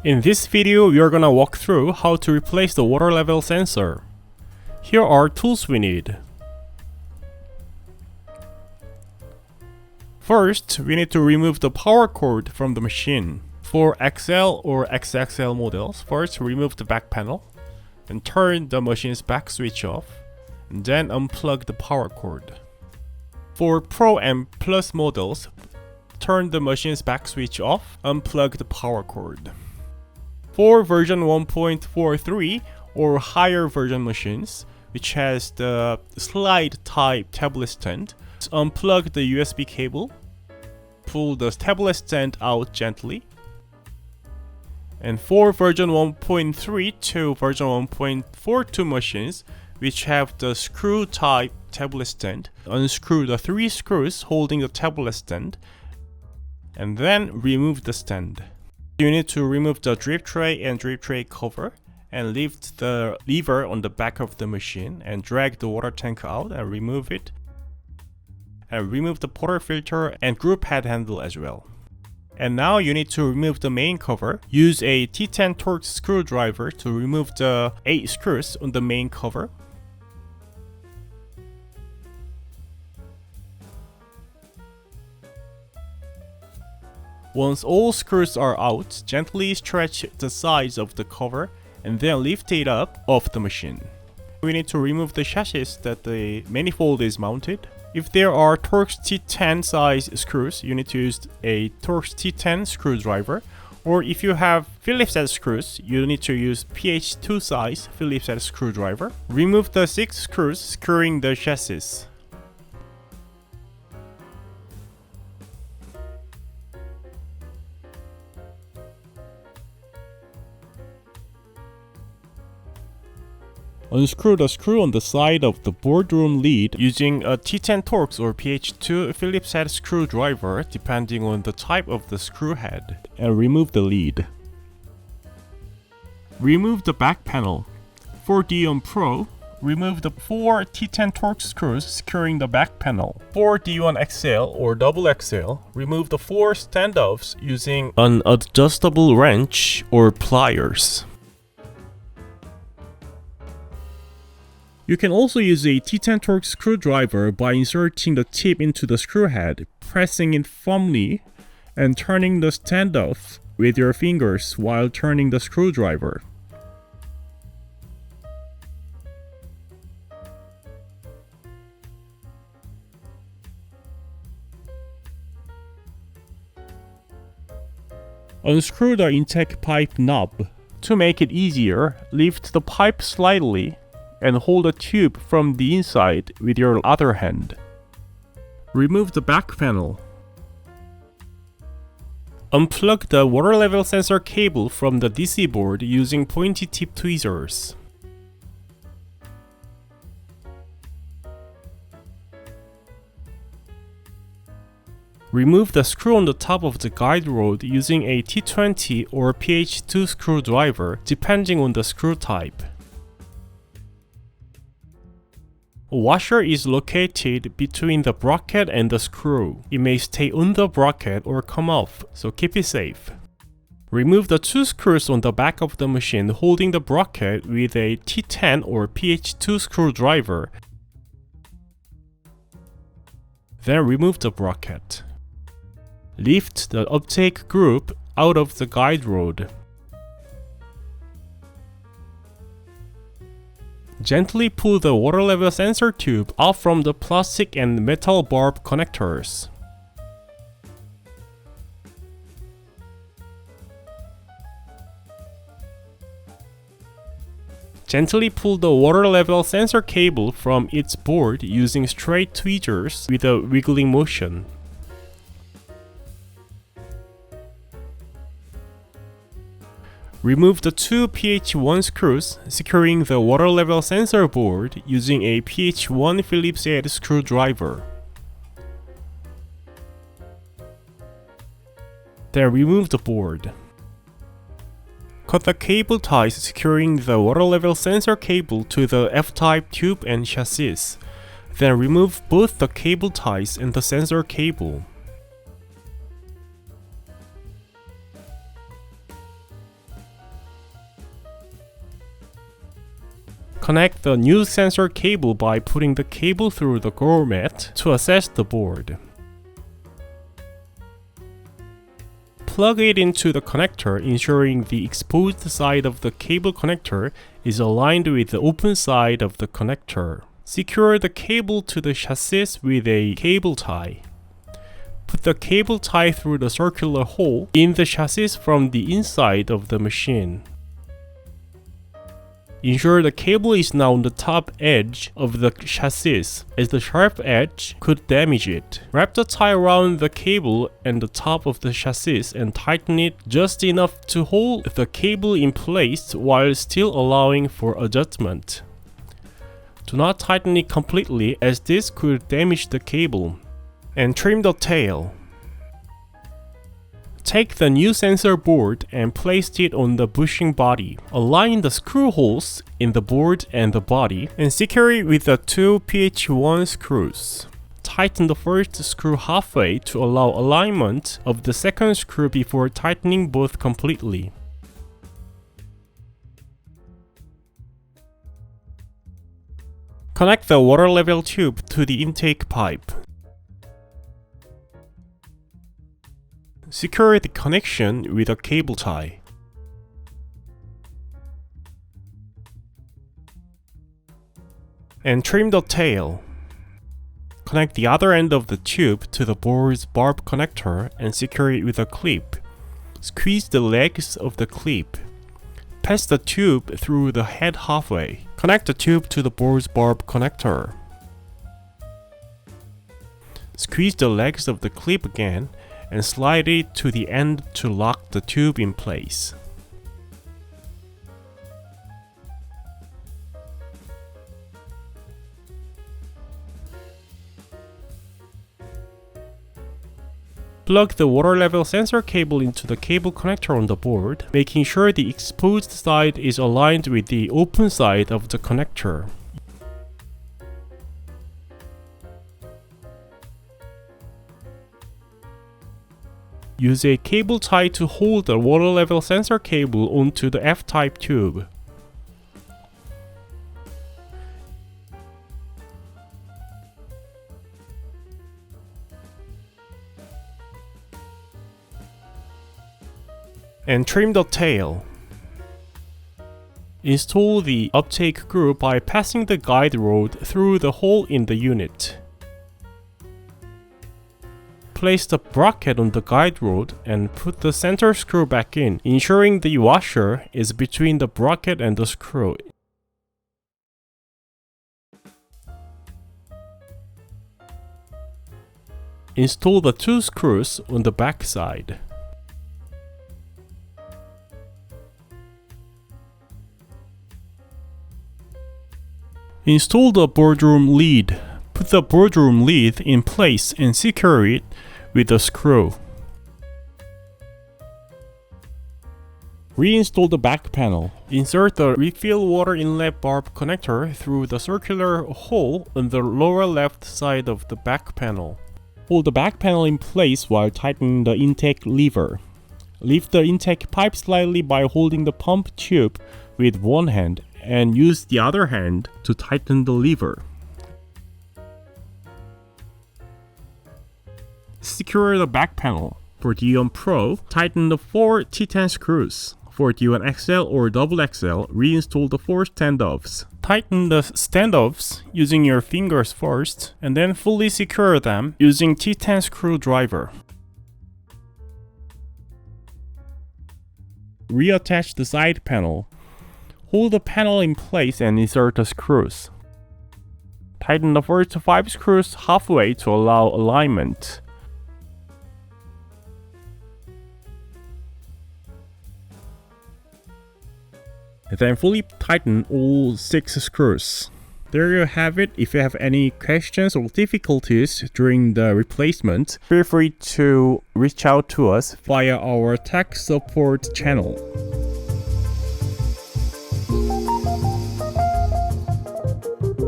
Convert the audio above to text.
In this video, we are gonna walk through how to replace the water level sensor. Here are tools we need. First, we need to remove the power cord from the machine. For XL or XXL models, first remove the back panel and turn the machine's back switch off, and then unplug the power cord. For Pro and Plus models, turn the machine's back switch off, unplug the power cord. For version 1.43 or higher version machines, which has the slide type tablet stand, unplug the USB cable, pull the tablet stand out gently. And for version 1.3 to version 1.42 machines, which have the screw type tablet stand, unscrew the 3 screws holding the tablet stand, and then remove the stand. You need to remove the drip tray and drip tray cover, and lift the lever on the back of the machine and drag the water tank out and remove it. And remove the portafilter and group head handle as well. And now you need to remove the main cover. Use a T10 Torx screwdriver to remove the 8 screws on the main cover. Once all screws are out, gently stretch the sides of the cover and then lift it up off the machine. We need to remove the chassis that the manifold is mounted. If there are Torx T10 size screws, you need to use a Torx T10 screwdriver. Or if you have Phillips head screws, you need to use PH2 size Phillips head screwdriver. Remove the 6 screws securing the chassis. Unscrew the screw on the side of the boardroom lid using a T10 Torx or PH2 Phillips head screwdriver depending on the type of the screw head, and remove the lid. Remove the back panel. For D1 Pro, remove the 4 T10 Torx screws securing the back panel. For D1 XL or XXL, remove the 4 standoffs using an adjustable wrench or pliers. You can also use a T10 Torx screwdriver by inserting the tip into the screw head, pressing it firmly, and turning the standoff with your fingers while turning the screwdriver. Unscrew the intake pipe knob. To make it easier, lift the pipe slightly and hold the tube from the inside with your other hand. Remove the back panel. Unplug the water level sensor cable from the DC board using pointy tip tweezers. Remove the screw on the top of the guide rod using a T20 or PH2 screwdriver depending on the screw type. A washer is located between the bracket and the screw. It may stay on the bracket or come off, so keep it safe. Remove the 2 screws on the back of the machine holding the bracket with a T10 or PH2 screwdriver. Then remove the bracket. Lift the uptake group out of the guide rod. Gently pull the water level sensor tube out from the plastic and metal barb connectors. Gently pull the water level sensor cable from its board using straight tweezers with a wiggling motion. Remove the 2 PH1 screws securing the water level sensor board using a PH1 Phillips head screwdriver. Then remove the board. Cut the cable ties securing the water level sensor cable to the F-type tube and chassis. Then remove both the cable ties and the sensor cable. Connect the new sensor cable by putting the cable through the grommet to access the board. Plug it into the connector, ensuring the exposed side of the cable connector is aligned with the open side of the connector. Secure the cable to the chassis with a cable tie. Put the cable tie through the circular hole in the chassis from the inside of the machine. Ensure the cable is now on the top edge of the chassis, as the sharp edge could damage it. Wrap the tie around the cable and the top of the chassis and tighten it just enough to hold the cable in place while still allowing for adjustment. Do not tighten it completely, as this could damage the cable. And trim the tail. Take the new sensor board and place it on the bushing body. Align the screw holes in the board and the body and secure it with the two PH1 screws. Tighten the first screw halfway to allow alignment of the second screw before tightening both completely. Connect the water level tube to the intake pipe. Secure the connection with a cable tie. And trim the tail. Connect the other end of the tube to the board's barb connector and secure it with a clip. Squeeze the legs of the clip. Pass the tube through the head halfway. Connect the tube to the board's barb connector. Squeeze the legs of the clip again and slide it to the end to lock the tube in place. Plug the water level sensor cable into the cable connector on the board, making sure the exposed side is aligned with the open side of the connector. Use a cable tie to hold the water level sensor cable onto the F-type tube. And trim the tail. Install the uptake group by passing the guide rod through the hole in the unit. Place the bracket on the guide rod and put the center screw back in, ensuring the washer is between the bracket and the screw. Install the two screws on the back side. Install the boardroom lid. Put the boardroom lid in place and secure it with a screw. Reinstall the back panel. Insert the refill water inlet barb connector through the circular hole on the lower left side of the back panel. Hold the back panel in place while tightening the intake lever. Lift the intake pipe slightly by holding the pump tube with one hand and use the other hand to tighten the lever. Secure the back panel. For D1 Pro, tighten the 4 T10 screws. For D1 XL or XXL, reinstall the 4 standoffs. Tighten the standoffs using your fingers first, and then fully secure them using T10 screwdriver. Reattach the side panel. Hold the panel in place and insert the screws. Tighten the first 5 screws halfway to allow alignment. Then fully tighten all 6 screws. There you have it. If you have any questions or difficulties during the replacement, feel free to reach out to us via our tech support channel.